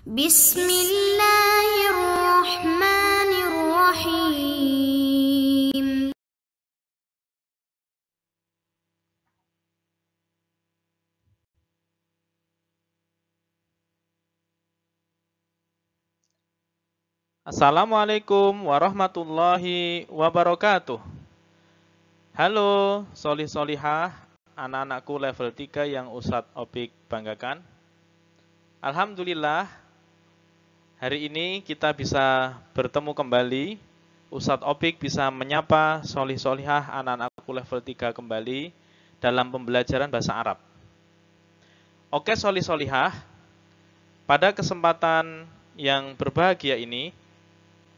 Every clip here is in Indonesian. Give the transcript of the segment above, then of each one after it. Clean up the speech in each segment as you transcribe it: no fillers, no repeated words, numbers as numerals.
Bismillahirrahmanirrahim. Assalamualaikum warahmatullahi wabarakatuh. Halo, solih solihah, anak-anakku level 3 yang Ustadz Opik banggakan. Alhamdulillah, hari ini kita bisa bertemu kembali. Ustadz Opik bisa menyapa solih solihah anak-anakku level 3 kembali dalam pembelajaran bahasa Arab. Oke solih solihah, pada kesempatan yang berbahagia ini,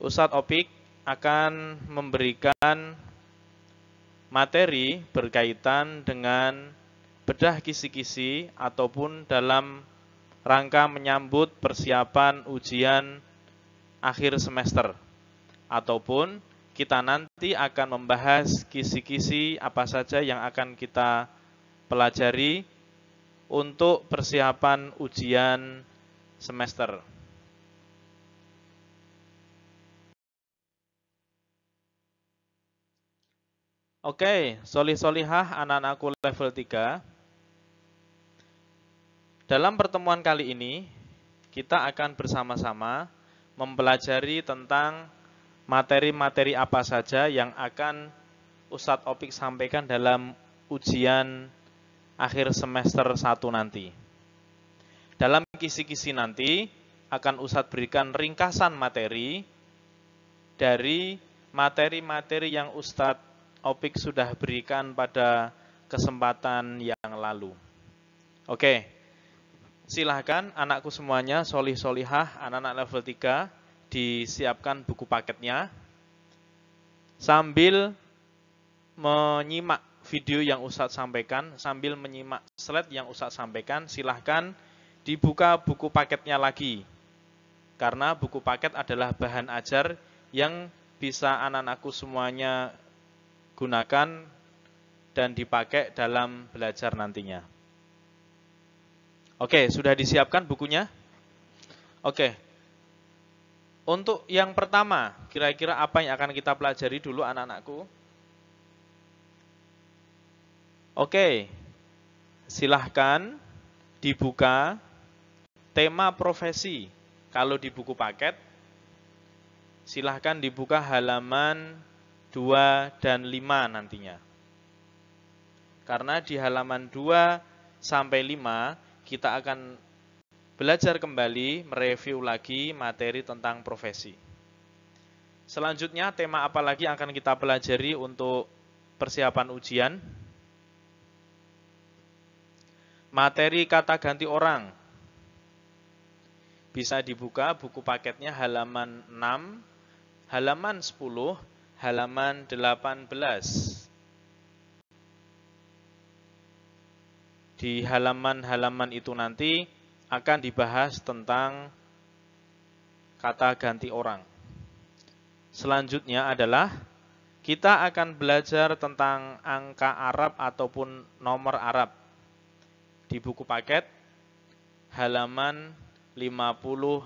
Ustadz Opik akan memberikan materi berkaitan dengan bedah kisi-kisi ataupun dalam rangka menyambut persiapan ujian akhir semester. Ataupun kita nanti akan membahas kisi-kisi apa saja yang akan kita pelajari untuk persiapan ujian semester. Oke, solih-solihah anak-anakku level 3. Dalam pertemuan kali ini, kita akan bersama-sama mempelajari tentang materi-materi apa saja yang akan Ustadz Opik sampaikan dalam ujian akhir semester 1 nanti. Dalam kisi-kisi nanti, akan Ustadz berikan ringkasan materi dari materi-materi yang Ustadz Opik sudah berikan pada kesempatan yang lalu. Oke, silahkan anakku semuanya, solih solihah, anak-anak level 3, disiapkan buku paketnya. Sambil menyimak video yang Ustadz sampaikan, sambil menyimak slide yang Ustadz sampaikan, silahkan dibuka buku paketnya lagi. Karena buku paket adalah bahan ajar yang bisa anak-anakku semuanya gunakan dan dipakai dalam belajar nantinya. Oke, sudah disiapkan bukunya? Oke. Untuk yang pertama, kira-kira apa yang akan kita pelajari dulu anak-anakku? Oke. Silahkan dibuka tema profesi. Kalau di buku paket, silahkan dibuka halaman 2 dan 5 nantinya. Karena di halaman 2 sampai 5 kita akan belajar kembali, mereview lagi materi tentang profesi. Selanjutnya tema apa lagi yang akan kita pelajari untuk persiapan ujian? Materi kata ganti orang. Bisa dibuka buku paketnya halaman 6, halaman 10, halaman 18. Di halaman-halaman itu nanti akan dibahas tentang kata ganti orang. Selanjutnya adalah kita akan belajar tentang angka Arab ataupun nomor Arab. Di buku paket halaman 50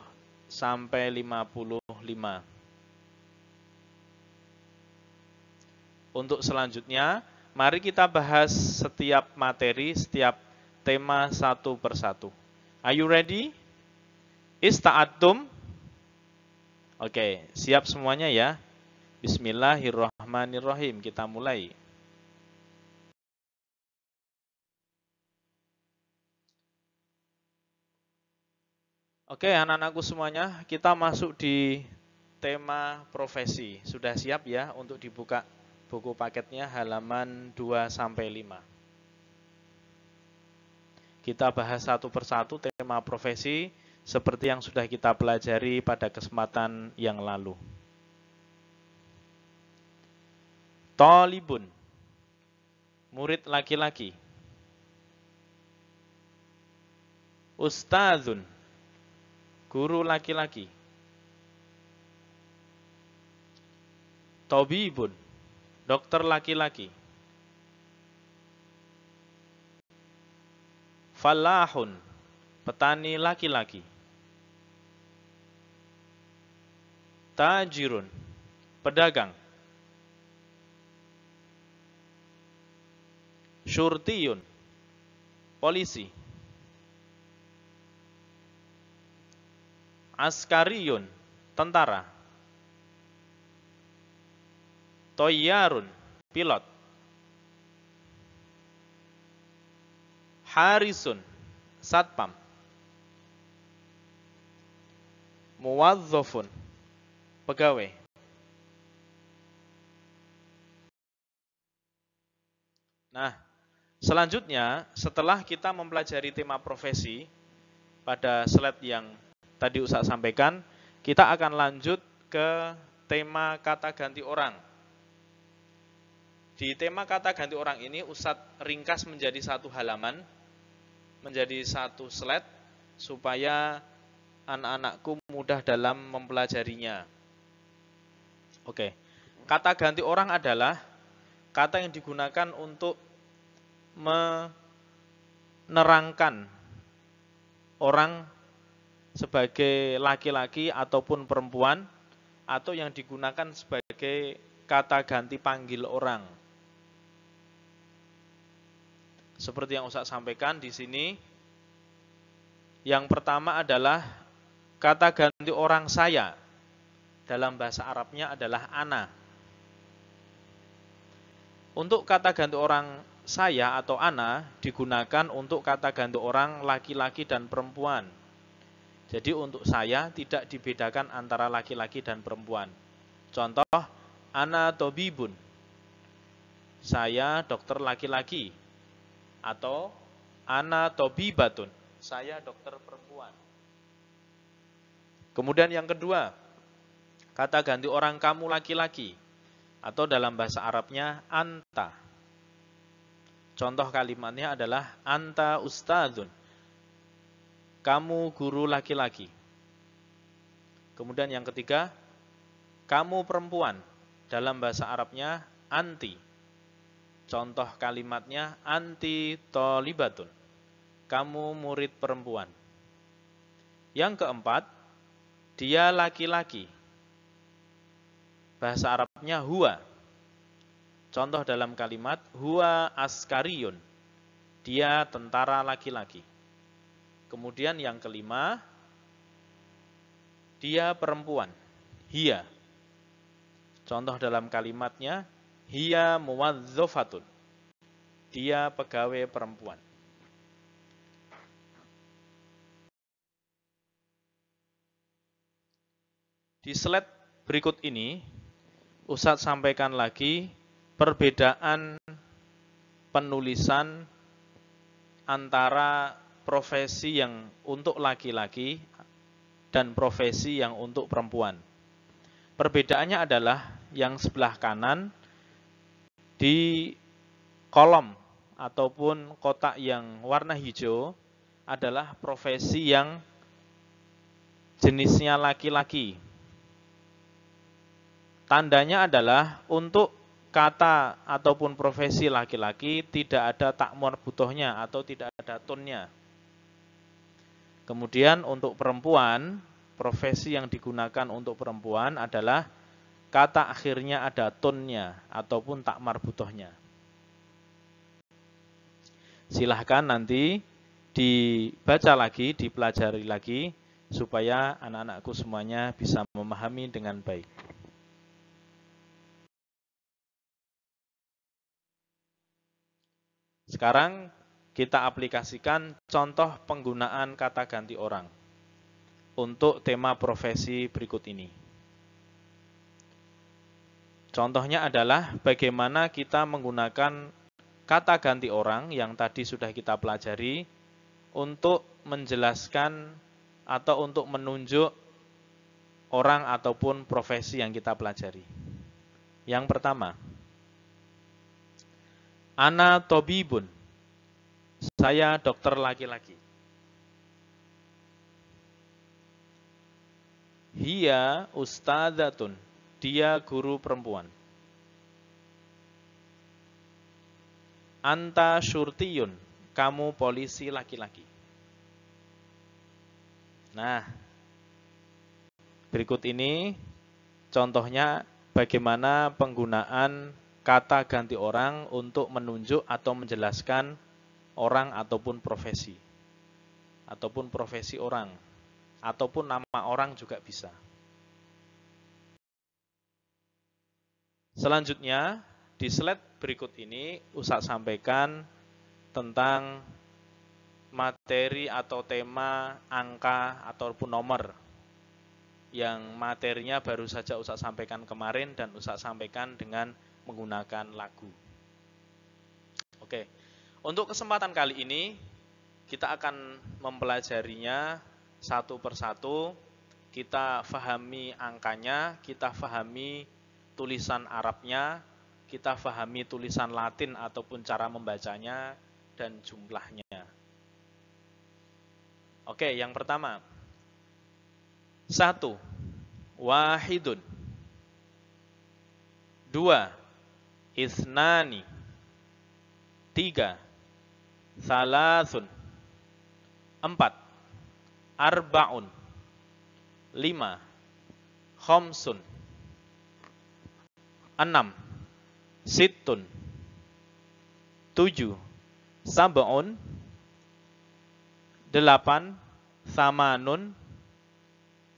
sampai 55. Untuk selanjutnya, mari kita bahas setiap materi, setiap tema satu persatu. Are you ready? Ista'atum? Oke, siap semuanya ya. Bismillahirrahmanirrahim. Kita mulai. Oke, anak-anakku semuanya, kita masuk di tema profesi. Sudah siap ya untuk dibuka buku paketnya halaman 2 sampai 5. Kita bahas satu persatu tema profesi seperti yang sudah kita pelajari pada kesempatan yang lalu. Thalibun, murid laki-laki. Ustadzun, guru laki-laki. Tabibun, dokter laki-laki. Falahun, petani laki-laki. tajirun, pedagang. Syurtiyun, polisi. Askariyun, tentara. Toyarun, pilot. Harisun, satpam. Muwazzafun, pegawai. Nah, selanjutnya setelah kita mempelajari tema profesi pada slide yang tadi Ustaz sampaikan, kita akan lanjut ke tema kata ganti orang. Di tema kata ganti orang ini Ustadz ringkas menjadi satu halaman, menjadi satu slide, supaya anak-anakku mudah dalam mempelajarinya. Oke, kata ganti orang adalah kata yang digunakan untuk menerangkan orang sebagai laki-laki ataupun perempuan, atau yang digunakan sebagai kata ganti panggil orang. Seperti yang Ustaz sampaikan di sini, yang pertama adalah kata ganti orang saya. Dalam bahasa Arabnya adalah ana. Untuk kata ganti orang saya atau ana digunakan untuk kata ganti orang laki-laki dan perempuan. Jadi untuk saya tidak dibedakan antara laki-laki dan perempuan. Contoh, ana tobibun, saya dokter laki-laki. Atau ana tobibatun, saya dokter perempuan. Kemudian yang kedua, kata ganti orang kamu laki-laki, atau dalam bahasa Arabnya anta. Contoh kalimatnya adalah anta ustadzun, kamu guru laki-laki. Kemudian yang ketiga, kamu perempuan, dalam bahasa Arabnya anti. Contoh kalimatnya anti tolibatun, kamu murid perempuan. Yang keempat, dia laki-laki. Bahasa Arabnya huwa. Contoh dalam kalimat huwa askariyun, dia tentara laki-laki. Kemudian yang kelima, dia perempuan, hiya. Contoh dalam kalimatnya hiya muwadzofatun, dia pegawai perempuan. Di slide berikut ini, Ustadz sampaikan lagi perbedaan penulisan antara profesi yang untuk laki-laki dan profesi yang untuk perempuan. Perbedaannya adalah yang sebelah kanan di kolom ataupun kotak yang warna hijau adalah profesi yang jenisnya laki-laki. Tandanya adalah untuk kata ataupun profesi laki-laki tidak ada tak marbutohnya atau tidak ada tunnya. Kemudian untuk perempuan, profesi yang digunakan untuk perempuan adalah kata akhirnya ada tunnya ataupun tak marbutohnya. Silahkan nanti dibaca lagi, dipelajari lagi, supaya anak-anakku semuanya bisa memahami dengan baik. Sekarang kita aplikasikan contoh penggunaan kata ganti orang untuk tema profesi berikut ini. Contohnya adalah bagaimana kita menggunakan kata ganti orang yang tadi sudah kita pelajari untuk menjelaskan atau untuk menunjuk orang ataupun profesi yang kita pelajari. Yang pertama, ana tobibun, saya dokter laki-laki. Hiya ustadzatun, dia guru perempuan. Anta syurtiyun, kamu polisi laki-laki. Nah, berikut ini Contohnya bagaimana penggunaan kata ganti orang untuk menunjuk atau menjelaskan orang ataupun profesi. Ataupun profesi orang. Ataupun nama orang juga bisa. Selanjutnya, di slide berikut ini Ustaz sampaikan tentang materi atau tema, angka, ataupun nomor yang materinya baru saja Ustaz sampaikan kemarin dan Ustaz sampaikan dengan menggunakan lagu. Oke, untuk kesempatan kali ini kita akan mempelajarinya satu persatu. Kita fahami angkanya, kita fahami tulisan Arabnya, kita fahami tulisan Latin ataupun cara membacanya dan jumlahnya. Oke, yang pertama. 1. Wahidun. 2. Isnani. 3. Salasun. 4. Arba'un. 5. Khamsun. 6. Sittun. 7. Sab'un. 8. Samanun.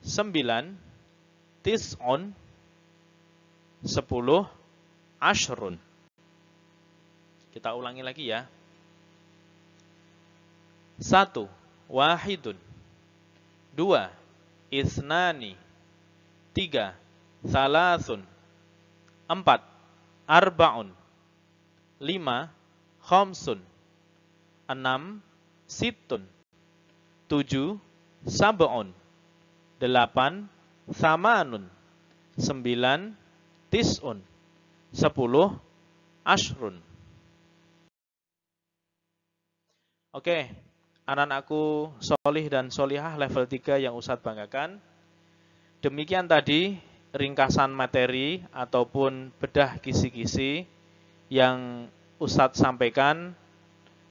9. Tis'un. 10. Ashrun. Kita ulangi lagi ya. 1. Wahidun. 2. Isnani. 3. Salasun. 4. Arba'un. 5. Khamsun. 6. Sittun. 7. Sab'un. 8. Samanun. 9. Tis'un. 10. Ashrun. Oke, anak-anakku solih dan solihah level 3 yang Ustadz banggakan. Demikian tadi ringkasan materi ataupun bedah kisi-kisi yang Ustadz sampaikan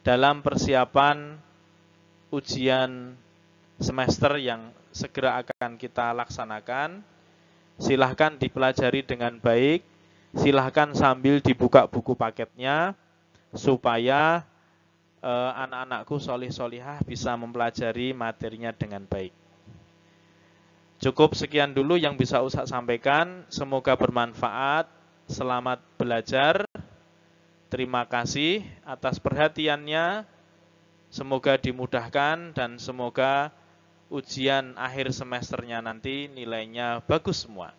dalam persiapan ujian semester yang segera akan kita laksanakan. Silahkan dipelajari dengan baik, silahkan sambil dibuka buku paketnya, supaya anak-anakku solih-solihah bisa mempelajari materinya dengan baik. Cukup sekian dulu yang bisa Ustadz sampaikan, semoga bermanfaat, selamat belajar, terima kasih atas perhatiannya, semoga dimudahkan dan semoga ujian akhir semesternya nanti nilainya bagus semua.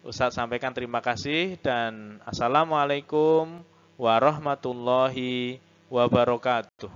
Ustadz sampaikan terima kasih dan Assalamualaikum warahmatullahi wabarakatuh.